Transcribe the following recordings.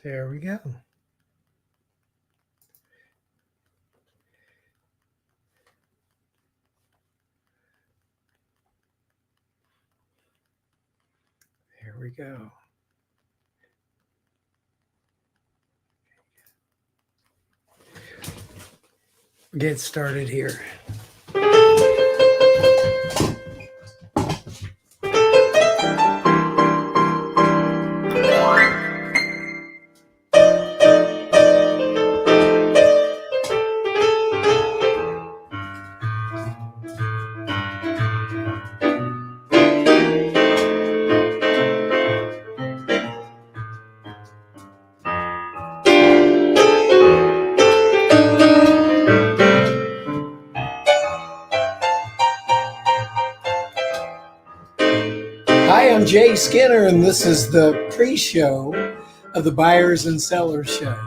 There we go. There we go. Get started here. Hi, I'm Jay Skinner, and this is the pre-show of the Buyers and Sellers Show.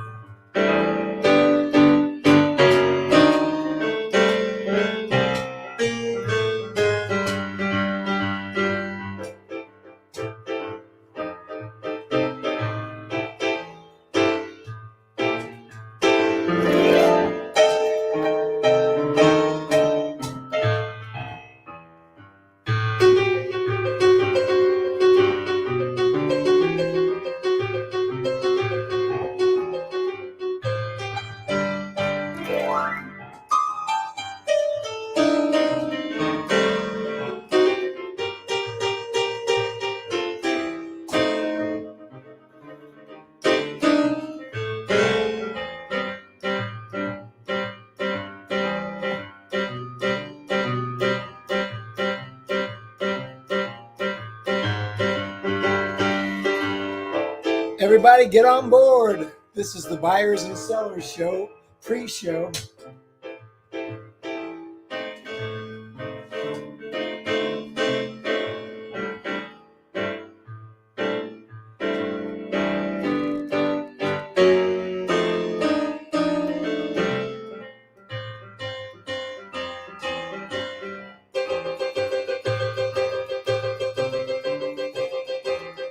Everybody get on board. This is the Buyers and Sellers Show, pre-show.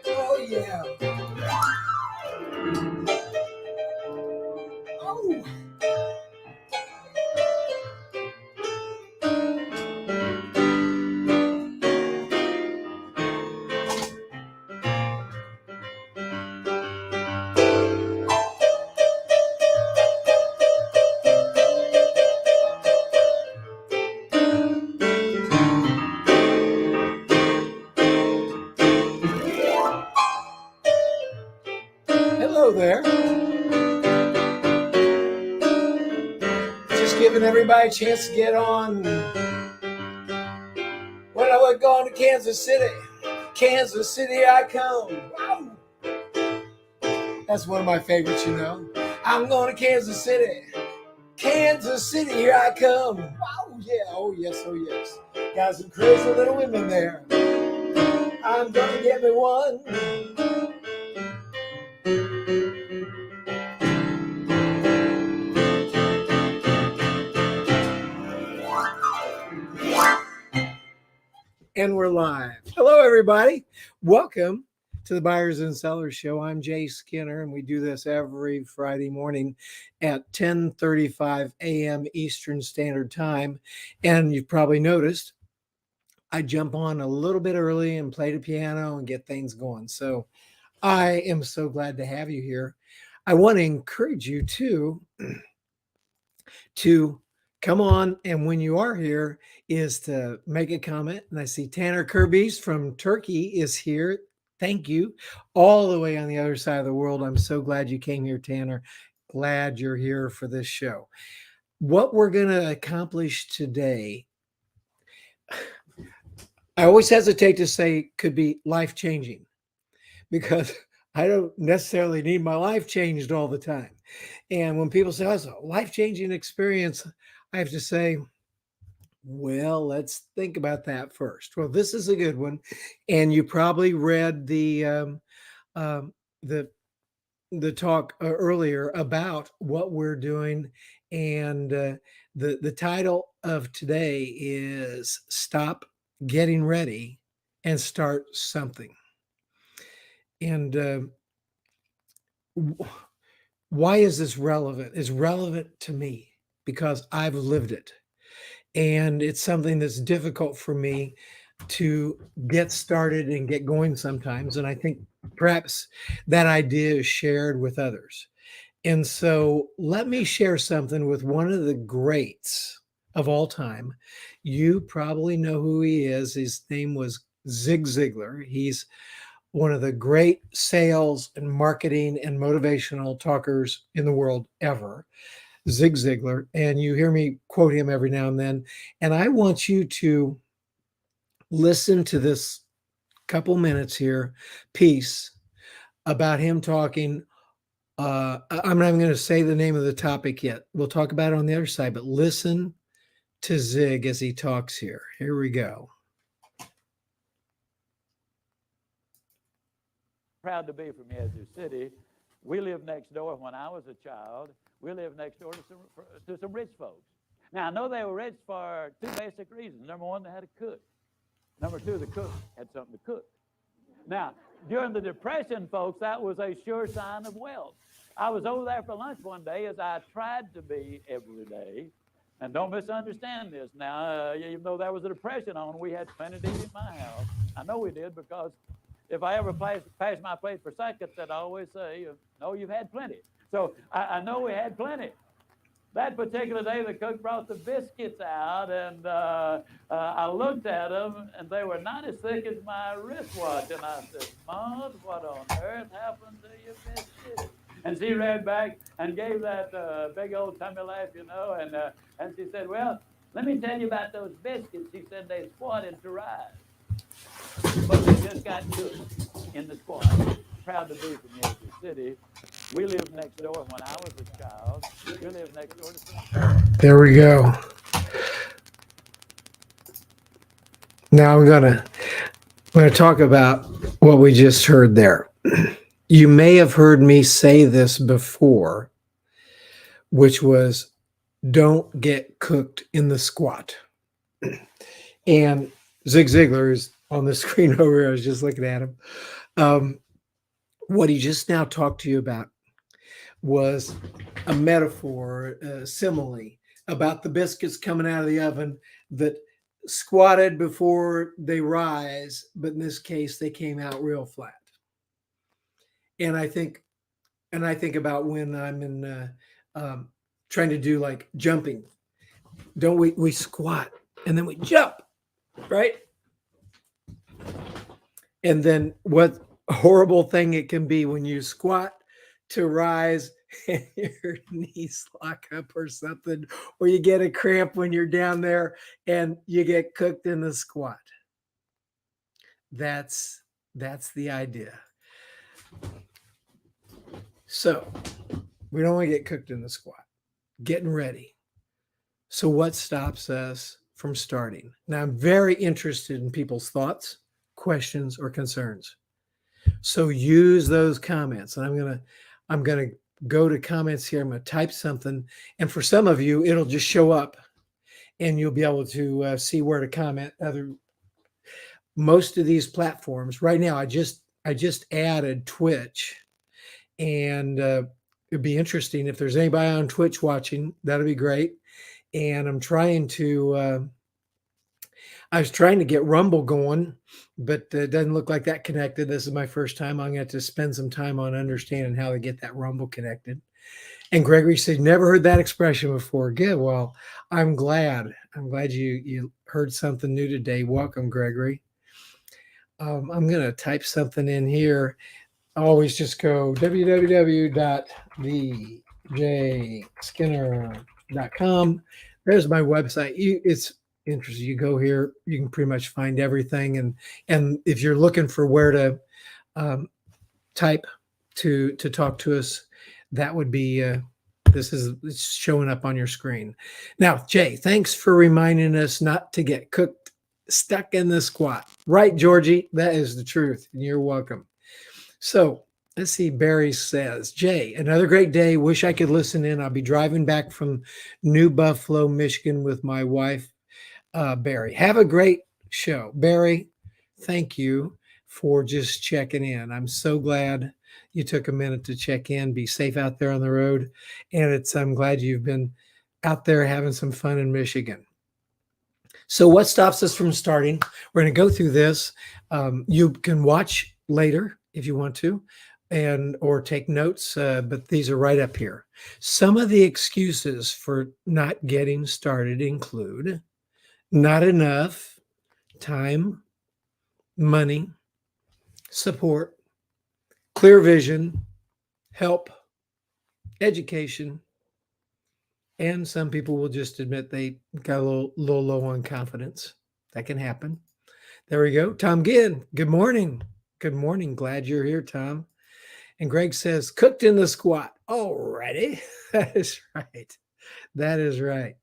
Oh, yeah. Oh. Hello there. Just giving everybody a chance to get on. When I was going to Kansas City I come. Wow. That's one of my favorites, you know. I'm going to Kansas City, here I come. Wow, yeah, oh yes, oh yes. Got some crazy little women there. I'm gonna get me one. And we're live. Hello, everybody. Welcome to the Buyers and Sellers Show. I'm Jay Skinner, and we do this every Friday morning at 10:35 a.m. Eastern Standard Time. And you've probably noticed I jump on a little bit early and play the piano and get things going. So I am so glad to have you here. I want to encourage you to come on, and when you are here is to make a comment. And I see Tanner Kirby's from Turkey is here. Thank you. All the way on the other side of the world. I'm so glad you came here, Tanner. Glad you're here for this show. What we're going to accomplish today, I always hesitate to say could be life-changing because I don't necessarily need my life changed all the time. And when people say, oh, it's a life-changing experience, I have to say, well, let's think about that first. Well, this is a good one. And you probably read the talk earlier about what we're doing. And the title of today is Stop Getting Ready and Start Something. And why is this relevant? It's relevant to me because I've lived it. And it's something that's difficult for me to get started and get going sometimes. And I think perhaps that idea is shared with others. And so let me share something with one of the greats of all time. You probably know who he is. His name was Zig Ziglar. He's one of the great sales and marketing and motivational talkers in the world ever, Zig Ziglar. And you hear me quote him every now and then. And I want you to listen to this couple minutes here piece about him talking. I'm not even going to say the name of the topic yet. We'll talk about it on the other side, but listen to Zig as he talks here. Here we go. Proud to be from Yazoo City. We lived next door when I was a child. We lived next door to some rich folks. Now, I know they were rich for two basic reasons. Number one, they had a cook. Number two, the cook had something to cook. Now, during the Depression, folks, that was a sure sign of wealth. I was over there for lunch one day, as I tried to be every day. And don't misunderstand this. Now, even though there was a Depression on, we had plenty to eat in my house. I know we did, because if I ever pass my plate for seconds, I'd always say, no, you've had plenty. So I know we had plenty. That particular day, the cook brought the biscuits out, and I looked at them, and they were not as thick as my wristwatch. And I said, Mom, what on earth happened to your biscuits? And she ran back and gave that big old tummy laugh, and she said, well, let me tell you about those biscuits. She said they squatted to rise, but they just got cooked in the squat. Proud to be from Yazoo City. We lived next door when I was a child. We lived next door to some. There we go. Now I'm gonna talk about what we just heard there. You may have heard me say this before, which was, don't get cooked in the squat. And Zig Ziglar is on the screen over here. I was just looking at him. What he just now talked to you about was a metaphor, a simile about the biscuits coming out of the oven that squatted before they rise, but in this case, they came out real flat. And I think about when I'm in trying to do like jumping. Don't we squat and then we jump, right? And then what a horrible thing it can be when you squat to rise and your knees lock up or something, or you get a cramp when you're down there and you get cooked in the squat. That's the idea. So we don't want to get cooked in the squat. Getting ready. So what stops us from starting? Now, I'm very interested in people's thoughts, questions, or concerns. So use those comments. And I'm gonna go to comments here. I'm gonna type something, and for some of you, it'll just show up, and you'll be able to see where to comment. Most of these platforms right now, I just added Twitch, and it'd be interesting if there's anybody on Twitch watching. That'd be great. And I'm trying to. I was trying to get Rumble going, but it doesn't look like that connected. This is my first time. I'm going to have to spend some time on understanding how to get that Rumble connected. And Gregory said, never heard that expression before. Good. Well, I'm glad. I'm glad you heard something new today. Welcome, Gregory. I'm going to type something in here. I always just go www.thejskinner.com. There's my website. It's interesting. You go here, you can pretty much find everything. And if you're looking for where to type to talk to us, that would be it's showing up on your screen. Now, Jay, thanks for reminding us not to get stuck in the squat. Right, Georgie? That is the truth. And you're welcome. So let's see. Barry says, Jay, another great day. Wish I could listen in. I'll be driving back from New Buffalo, Michigan with my wife, Barry. Have a great show. Barry, thank you for just checking in. I'm so glad you took a minute to check in. Be safe out there on the road. And I'm glad you've been out there having some fun in Michigan. So what stops us from starting? We're going to go through this. You can watch later if you want to, or take notes, but these are right up here. Some of the excuses for not getting started include not enough time, money, support, clear vision, help, education, and some people will just admit they got a little low on confidence. That can happen. There we go. Tom Ginn, good morning. Good morning. Glad you're here, Tom. And Greg says, cooked in the squat. Alrighty. That is right. That is right.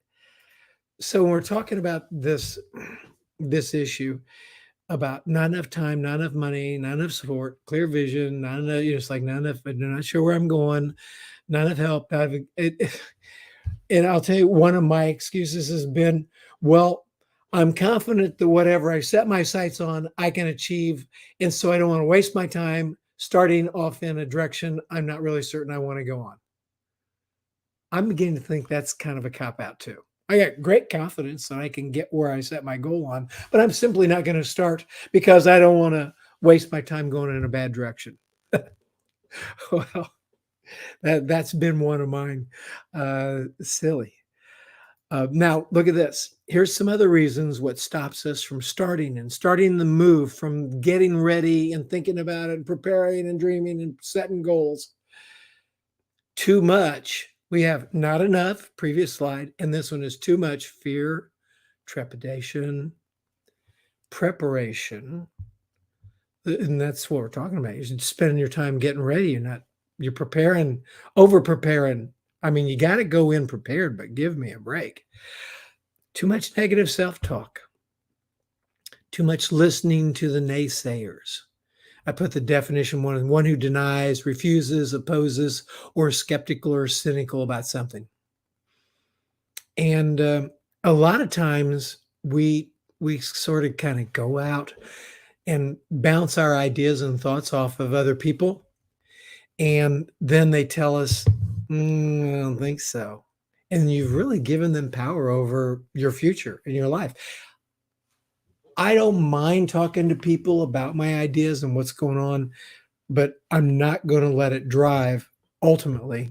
So when we're talking about this issue about not enough time, not enough money, not enough support, clear vision, not enough, it's like not enough, I'm not sure where I'm going, not enough help. And I'll tell you, one of my excuses has been, well, I'm confident that whatever I set my sights on, I can achieve. And so I don't want to waste my time starting off in a direction I'm not really certain I want to go on. I'm beginning to think that's kind of a cop-out too. I got great confidence that I can get where I set my goal on, but I'm simply not going to start because I don't want to waste my time going in a bad direction. Well, that's been one of mine. Silly. Now, look at this. Here's some other reasons what stops us from starting the move, from getting ready and thinking about it and preparing and dreaming and setting goals. Too much. We have not enough, previous slide, and this one is too much fear, trepidation, preparation. And that's what we're talking about. You're spending your time getting ready. You're preparing, over preparing. I mean, you got to go in prepared, but give me a break. Too much negative self-talk. Too much listening to the naysayers. I put the definition one who denies, refuses, opposes, or is skeptical or cynical about something. And a lot of times we sort of kind of go out and bounce our ideas and thoughts off of other people. And then they tell us, I don't think so. And you've really given them power over your future and your life. I don't mind talking to people about my ideas and what's going on, but I'm not going to let it drive ultimately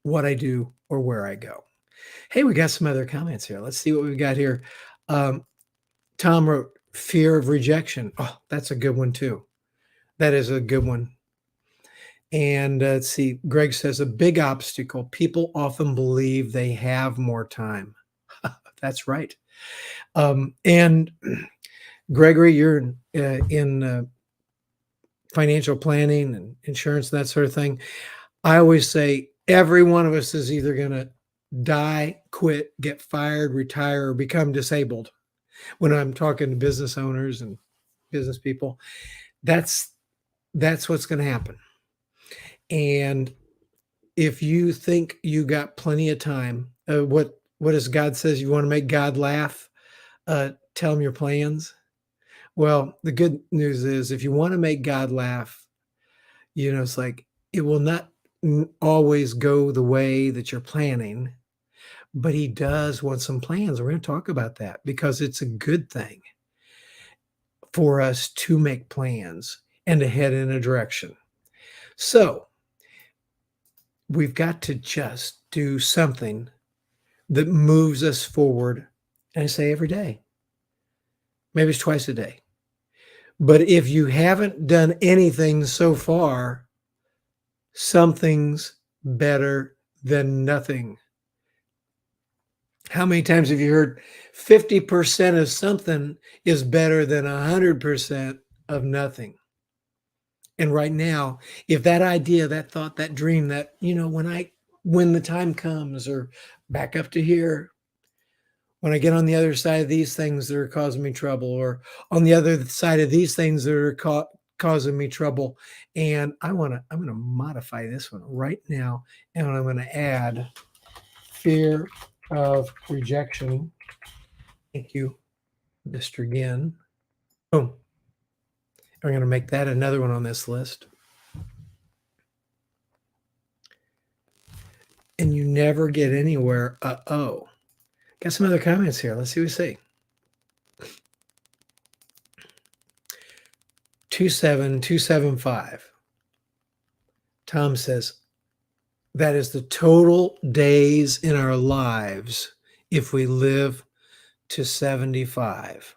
what I do or where I go. Hey, we got some other comments here. Let's see what we've got here. Tom wrote, fear of rejection. Oh, that's a good one too. That is a good one. And let's see, Greg says a big obstacle. People often believe they have more time. That's right. And Gregory, you're in financial planning and insurance, that sort of thing. I always say every one of us is either going to die, quit, get fired, retire, or become disabled. When I'm talking to business owners and business people, that's what's going to happen. And if you think you got plenty of time, what does God says? You want to make God laugh? Tell him your plans. Well, the good news is if you want to make God laugh, it's like it will not always go the way that you're planning, but he does want some plans. We're going to talk about that because it's a good thing for us to make plans and to head in a direction. So we've got to just do something that moves us forward. And I say every day, maybe it's twice a day. But if you haven't done anything so far, something's better than nothing. How many times have you heard 50% of something is better than 100% of nothing? And right now, if that idea, that thought, that dream, that, when the time comes, or back up to here, when I get on the other side of these things that are causing me trouble, or on the other side of these things that are causing me trouble, and I'm going to modify this one right now, and I'm going to add fear of rejection. Thank you, Mr. Ginn. Boom. We're going to make that another one on this list. and you never get anywhere. Uh-oh. Got some other comments here. Let's see what we say. 27275. Tom says, that is the total days in our lives if we live to 75.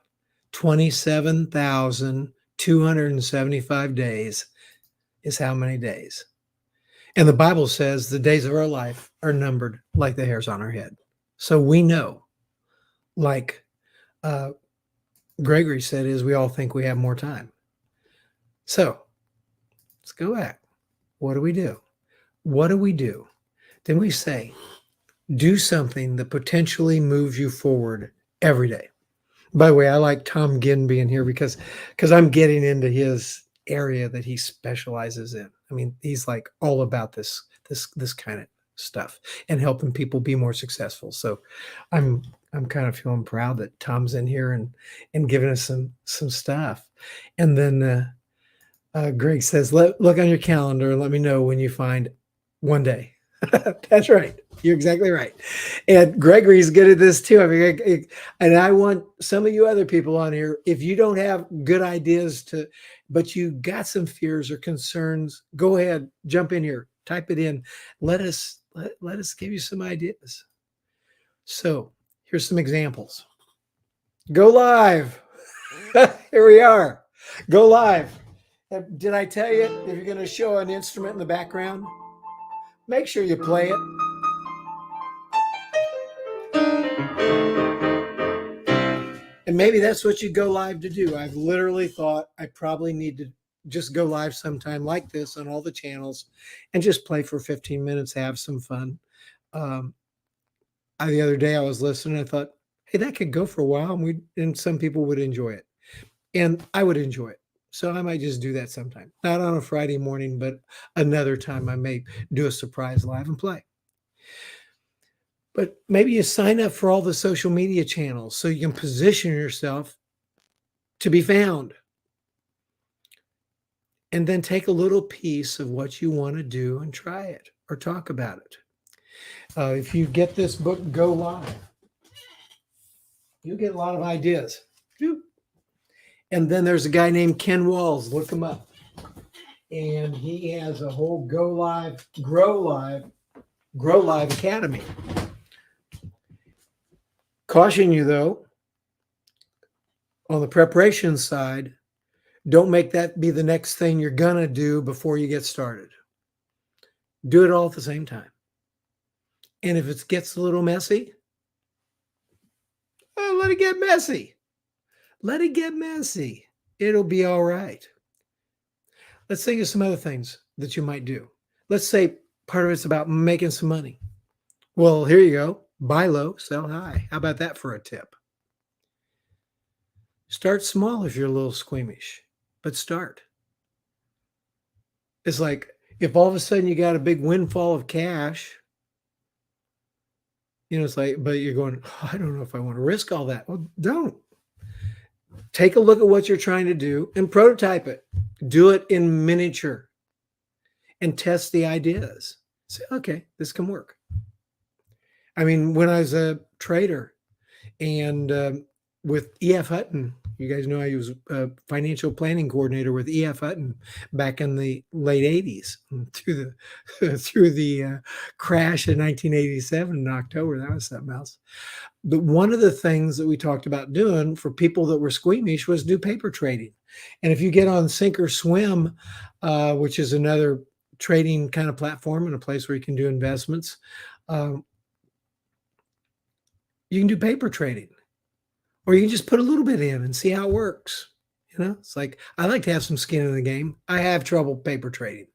27,275 days is how many days? And the Bible says the days of our life are numbered like the hairs on our head. So we know, like Gregory said, is we all think we have more time. So let's go back. What do we do? What do we do? Then we say, do something that potentially moves you forward every day. By the way, I like Tom Ginn being here because I'm getting into his area that he specializes in. I mean, he's like all about this kind of stuff and helping people be more successful. So I'm kind of feeling proud that Tom's in here and giving us some stuff. And then Greg says, look on your calendar and let me know when you find one day. That's right. You're exactly right. And Gregory's good at this too. I mean, and I want some of you other people on here, if you don't have good ideas but you got some fears or concerns, go ahead, jump in here, type it in. Let us give you some ideas. So here's some examples. Go live. Here we are. Go live. Did I tell you if you're going to show an instrument in the background, make sure you play it. And maybe that's what you go live to do. I've literally thought I probably need to just go live sometime like this on all the channels and just play for 15 minutes, have some fun. The other day I was listening, I thought, hey, that could go for a while and some people would enjoy it. And I would enjoy it. So I might just do that sometime. Not on a Friday morning, but another time I may do a surprise live and play. But maybe you sign up for all the social media channels so you can position yourself to be found. And then take a little piece of what you want to do and try it or talk about it. If you get this book, Go Live, you'll get a lot of ideas. And then there's a guy named Ken Walls. Look him up. And he has a whole Go Live, Grow Live Academy. Caution you, though, on the preparation side, don't make that be the next thing you're going to do before you get started. Do it all at the same time. And if it gets a little messy, let it get messy. Let it get messy. It'll be all right. Let's think of some other things that you might do. Let's say part of it's about making some money. Well, here you go. Buy low, sell high. How about that for a tip? Start small if you're a little squeamish, but start. It's like if all of a sudden you got a big windfall of cash, it's like, but you're going, I don't know if I want to risk all that. Well, don't. Take a look at what you're trying to do and prototype it. Do it in miniature and test the ideas. Say, okay, this can work. I mean, when I was a trader and with E.F. Hutton, you guys know I was a financial planning coordinator with E.F. Hutton back in the late 80s through the crash in 1987 in October. That was something else. But one of the things that we talked about doing for people that were squeamish was do paper trading. And if you get on Sink or Swim, which is another trading kind of platform and a place where you can do investments, you can do paper trading, or you can just put a little bit in and see how it works. It's like, I like to have some skin in the game. I have trouble paper trading.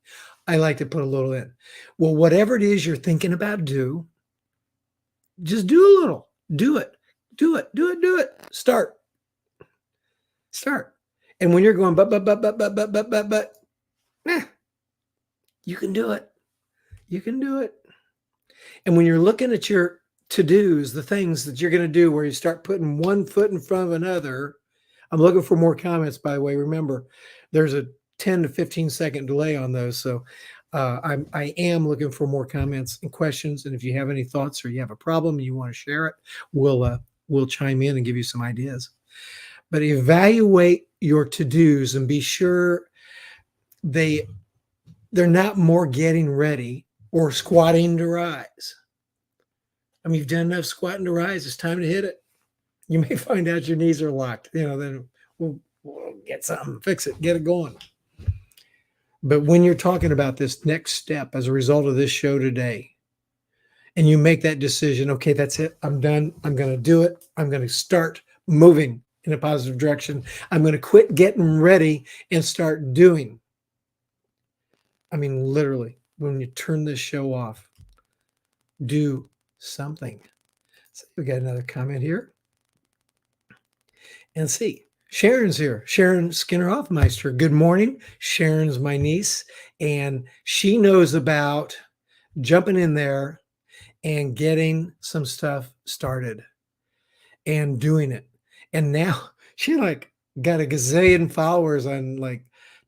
I like to put a little in. Well, whatever it is you're thinking about just do a little. Do it. Start. And when you're going, but, you can do it. You can do it. And when you're looking at your to-dos, the things that you're going to do where you start putting one foot in front of another, I'm looking for more comments, by the way. Remember, there's a 10 to 15 second delay on those. So I am looking for more comments and questions. And if you have any thoughts or you have a problem and you want to share it, we'll chime in and give you some ideas. But evaluate your to-dos and be sure they're not more getting ready or squatting to rise. I mean, you've done enough squatting to rise. It's time to hit it. You may find out your knees are locked. Then we'll get something, fix it, get it going. But when you're talking about this next step as a result of this show today, and you make that decision, okay, that's it. I'm done. I'm going to do it. I'm going to start moving in a positive direction. I'm going to quit getting ready and start doing. I mean, literally, when you turn this show off, do something. So we got another comment here. And see, Sharon's here. Sharon Skinner Hoffmeister. Good morning. Sharon's my niece, and she knows about jumping in there and getting some stuff started and doing it. And now she got a gazillion followers on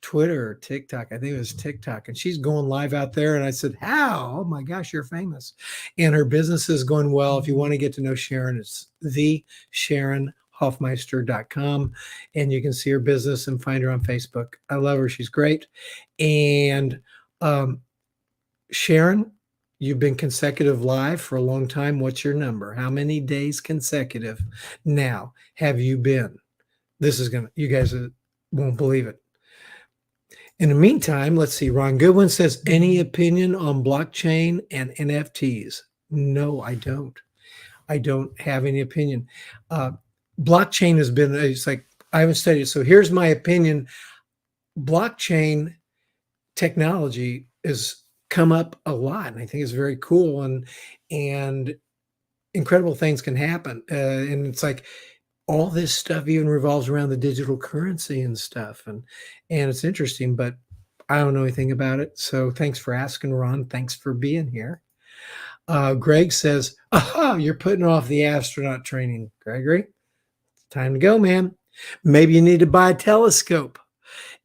Twitter or TikTok. I think it was TikTok. And she's going live out there. And I said, how? Oh my gosh, you're famous. And her business is going well. If you want to get to know Sharon, it's thesharonhoffmeister.com. And you can see her business and find her on Facebook. I love her. She's great. And Sharon, you've been consecutive live for a long time. What's your number? How many days consecutive now have you been? You guys won't believe it. In the meantime, let's see. Ron Goodwin says, any opinion on blockchain and NFTs? No, I don't. I don't have any opinion. Blockchain has been, it's like, I haven't studied it. So here's my opinion. Blockchain technology has come up a lot, and I think it's very cool, and incredible things can happen. And it's like all this stuff even revolves around the digital currency and stuff, and it's interesting, but I don't know anything about it. So thanks for asking, Ron. Thanks for being here. Greg says, aha, you're putting off the astronaut training, Gregory. It's time to go, man. Maybe you need to buy a telescope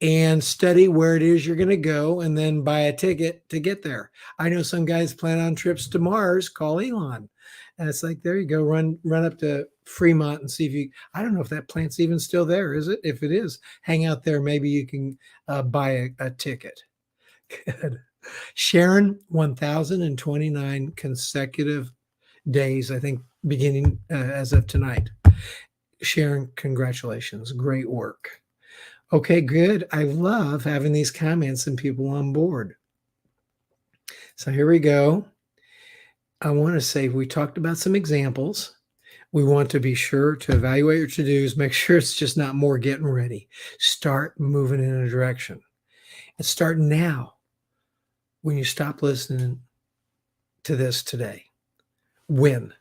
and study where it is you're going to go, and then buy a ticket to get there. I know some guys plan on trips to Mars. Call Elon. And it's like, there you go, run up to Fremont and see if I don't know if that plant's even still there, is it? If it is, hang out there. Maybe you can buy a ticket. Good. Sharon, 1,029 consecutive days, I think, beginning as of tonight. Sharon, congratulations. Great work. Okay, good. I love having these comments and people on board. So here we go. I want to say we talked about some examples. We want to be sure to evaluate your to-dos, make sure it's just not more getting ready. Start moving in a direction. And start now when you stop listening to this today. When?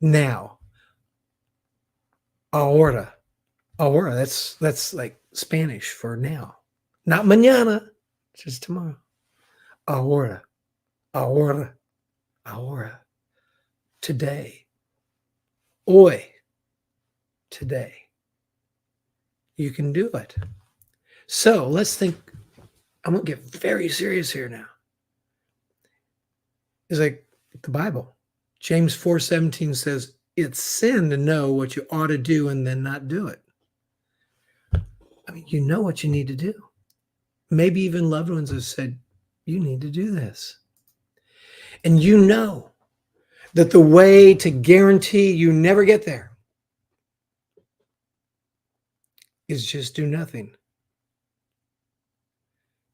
Now. Ahora. Ahora, that's like Spanish for now. Not mañana, just tomorrow. Ahora. Ahora. Ahora. Today. Hoy. Today. You can do it. So let's think. I'm going to get very serious here now. It's like the Bible. James 4:17 says, it's sin to know what you ought to do and then not do it. I mean, you know what you need to do. Maybe even loved ones have said, you need to do this. And you know that the way to guarantee you never get there is just do nothing.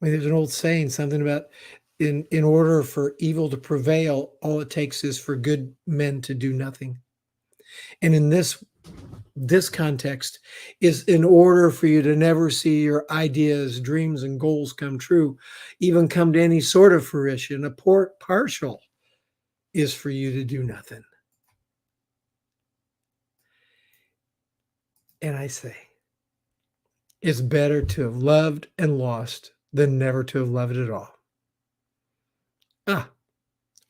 I mean, there's an old saying, something about in order for evil to prevail, all it takes is for good men to do nothing. And in this context is in order for you to never see your ideas, dreams, and goals come true, even come to any sort of fruition, a partial is for you to do nothing. And I say, it's better to have loved and lost than never to have loved at all.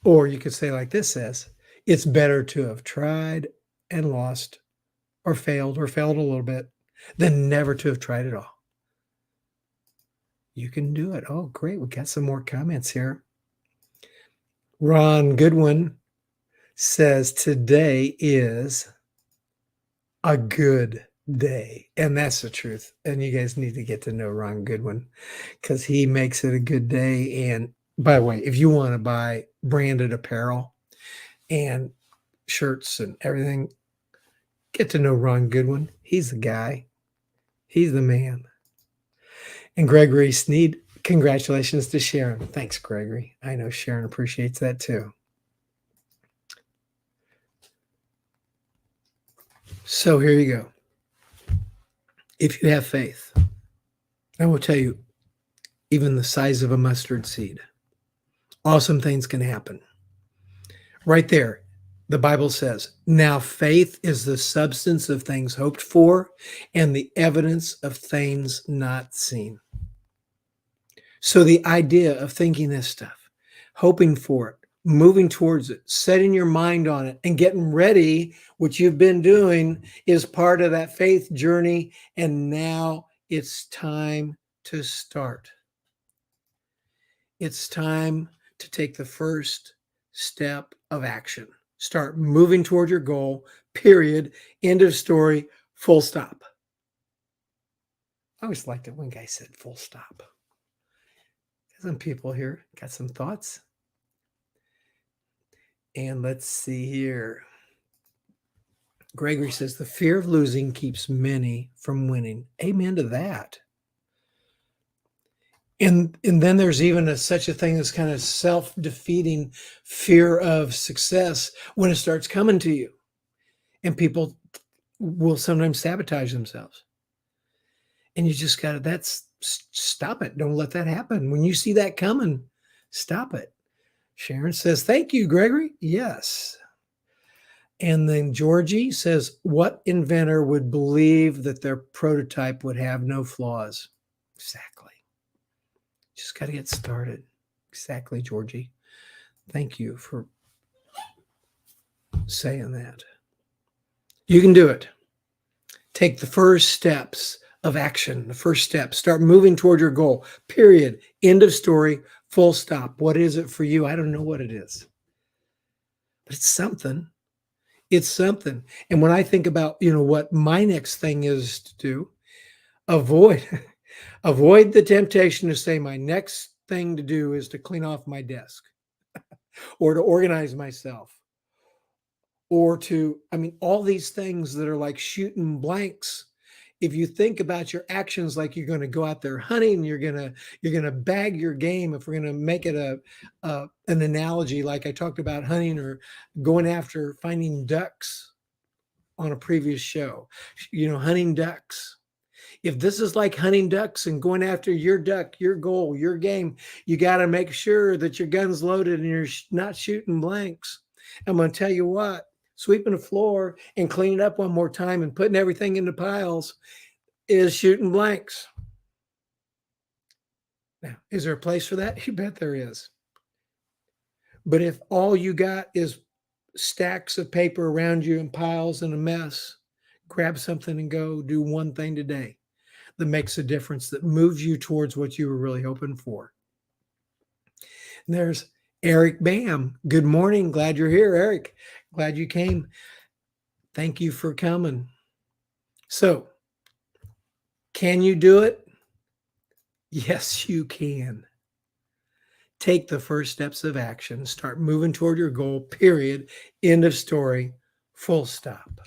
Or you could say like this says, it's better to have tried and lost or failed a little bit than never to have tried at all. You can do it. Oh, great. We got some more comments here. Ron Goodwin says today is a good day. And that's the truth. And you guys need to get to know Ron Goodwin because he makes it a good day. And by the way, if you want to buy branded apparel and shirts and everything, get to know Ron Goodwin. He's the guy. He's the man. And Gregory Sneed, congratulations to Sharon. Thanks, Gregory. I know Sharon appreciates that too. So here you go. If you have faith, I will tell you, even the size of a mustard seed, awesome things can happen. Right there, the Bible says, now faith is the substance of things hoped for and the evidence of things not seen. So the idea of thinking this stuff, hoping for it, moving towards it, setting your mind on it, and getting ready, which you've been doing, is part of that faith journey. And now it's time to start. It's time to take the first step of action. Start moving toward your goal, period, end of story, full stop. I always liked it when guys said full stop. Some people here got some thoughts. And let's see here. Gregory says, the fear of losing keeps many from winning. Amen to that. And then there's even such a thing as kind of self-defeating fear of success when it starts coming to you. And people will sometimes sabotage themselves. And you just got to, stop it. Don't let that happen. When you see that coming, stop it. Sharon says, thank you, Gregory. Yes. And then Georgie says, what inventor would believe that their prototype would have no flaws? Exactly. Just got to get started. Exactly, Georgie. Thank you for saying that. You can do it. Take the first steps of action, the first step. Start moving toward your goal, period. End of story, full stop. What is it for you? I don't know what it is, but it's something. It's something. And when I think about, what my next thing is to do, avoid the temptation to say my next thing to do is to clean off my desk or to organize myself or to, all these things that are like shooting blanks. If you think about your actions like you're going to go out there hunting, you're going to bag your game. If we're going to make it an analogy, like I talked about hunting or going after finding ducks on a previous show, hunting ducks. If this is like hunting ducks and going after your duck, your goal, your game, you got to make sure that your gun's loaded and you're not shooting blanks. I'm going to tell you what, sweeping the floor and cleaning up one more time and putting everything into piles is shooting blanks. Now, is there a place for that? You bet there is. But if all you got is stacks of paper around you and piles and a mess, grab something and go do one thing today that makes a difference, that moves you towards what you were really hoping for. And there's Eric Bam. Good morning. Glad you're here, Eric. Glad you came. Thank you for coming. So, can you do it? Yes, you can. Take the first steps of action. Start moving toward your goal, period. End of story. Full stop.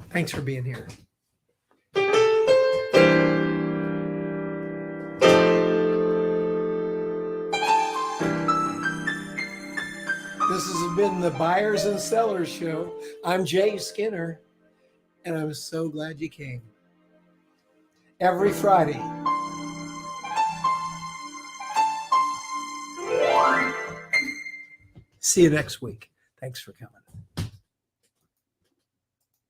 Thanks for being here. This has been the Buyers and Sellers Show. I'm Jay Skinner, and I'm so glad you came. Every Friday. See you next week. Thanks for coming.